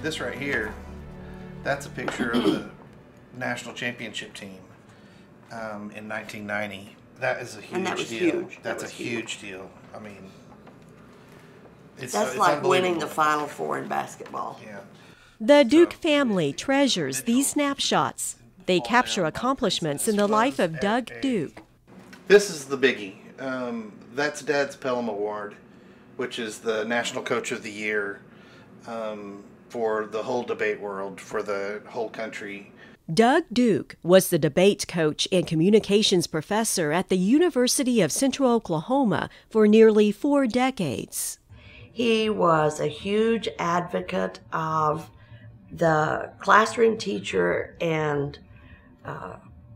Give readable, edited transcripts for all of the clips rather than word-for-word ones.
This right here, that's a picture of the national championship team in 1990. That is a huge and that was deal. Huge. That's a huge deal. I mean, that's like winning the Final Four in basketball. Yeah. The Duke family treasures these snapshots. They capture accomplishments in the life of Doug Duke. This is the biggie. That's Dad's Pelham Award, which is the National Coach of the Year for the whole debate world, for the whole country. Doug Duke was the debates coach and communications professor at the University of Central Oklahoma for nearly 4 decades. He was a huge advocate of the classroom teacher and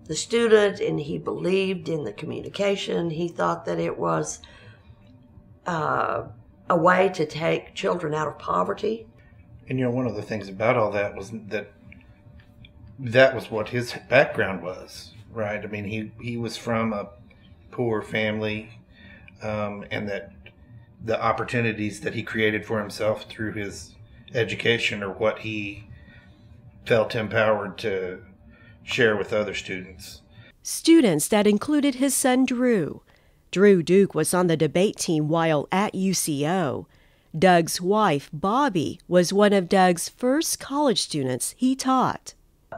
the student, and he believed in the communication. He thought that it was a way to take children out of poverty. And one of the things about all that was that was what his background was, right? I mean, he was from a poor family, and that the opportunities that he created for himself through his education are what he felt empowered to share with other students. Students that included his son Drew. Drew Duke was on the debate team while at UCO. Doug's wife, Bobby, was one of Doug's first college students he taught.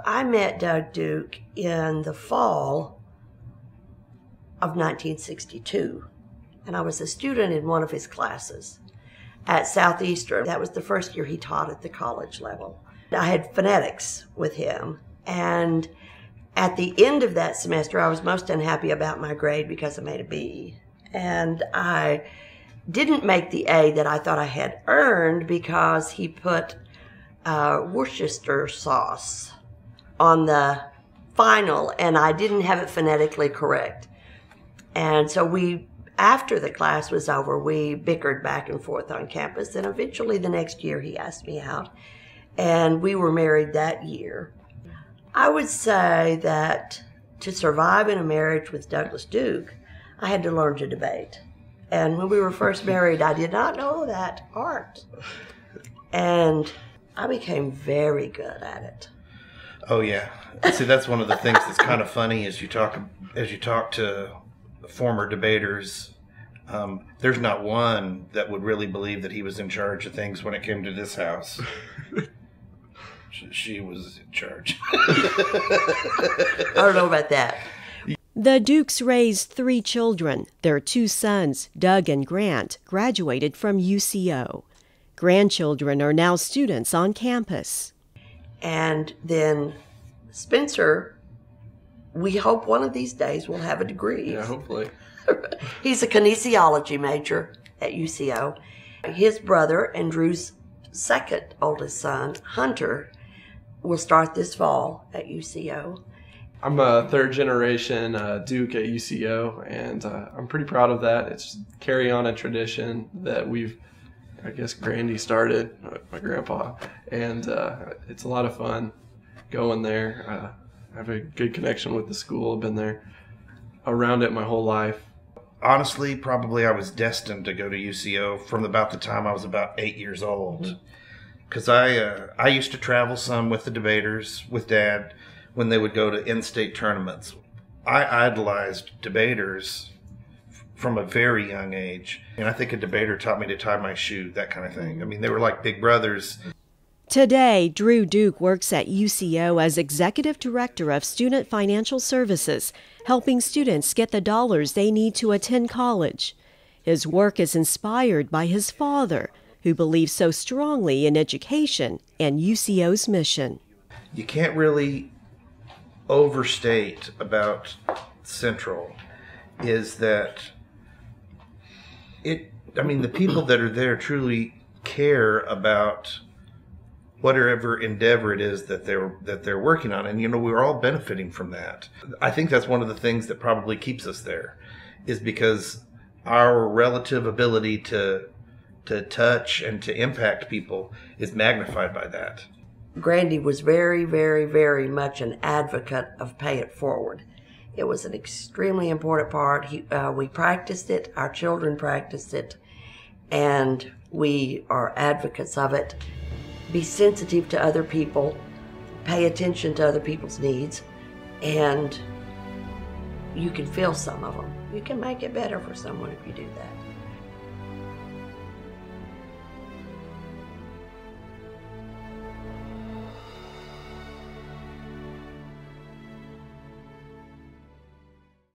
I met Doug Duke in the fall of 1962, and I was a student in one of his classes at Southeastern. That was the first year he taught at the college level. I had phonetics with him, and at the end of that semester, I was most unhappy about my grade because I made a B. And I didn't make the A that I thought I had earned because he put Worcestershire sauce on the final, and I didn't have it phonetically correct. And so after the class was over, we bickered back and forth on campus, and eventually the next year he asked me out, and we were married that year. I would say that to survive in a marriage with Douglas Duke, I had to learn to debate. And when we were first married, I did not know that art. And I became very good at it. Oh yeah. See, that's one of the things that's kind of funny as you talk to former debaters. There's not one that would really believe that he was in charge of things when it came to this house. She was in charge. I don't know about that. The Dukes raised 3 children. Their 2 sons, Doug and Grant, graduated from UCO. Grandchildren are now students on campus. And then Spencer, we hope one of these days will have a degree. Yeah, hopefully. He's a kinesiology major at UCO. His brother and Drew's second oldest son, Hunter, will start this fall at UCO. I'm a 3rd generation Duke at UCO, and I'm pretty proud of that. It's carry on a tradition that I guess Grandy started, my grandpa, and it's a lot of fun going there. I have a good connection with the school. I've been there around it my whole life. Honestly, probably I was destined to go to UCO from about the time I was about 8 years old. Because I used to travel some with the debaters, with Dad, when they would go to in-state tournaments. I idolized debaters from a very young age. And I think a debater taught me to tie my shoe, that kind of thing. I mean, they were like big brothers. Today, Drew Duke works at UCO as Executive Director of Student Financial Services, helping students get the dollars they need to attend college. His work is inspired by his father, who believes so strongly in education and UCO's mission. You can't really overstate about Central is that the people that are there truly care about whatever endeavor it is that they're working on, and we're all benefiting from that. I think that's one of the things that probably keeps us there, is because our relative ability to touch and to impact people is magnified by that. Grandy was very, very, very much an advocate of pay it forward. It was an extremely important part. We practiced it, our children practiced it, and we are advocates of it. be sensitive to other people, pay attention to other people's needs, and you can fill some of them. You can make it better for someone if you do that.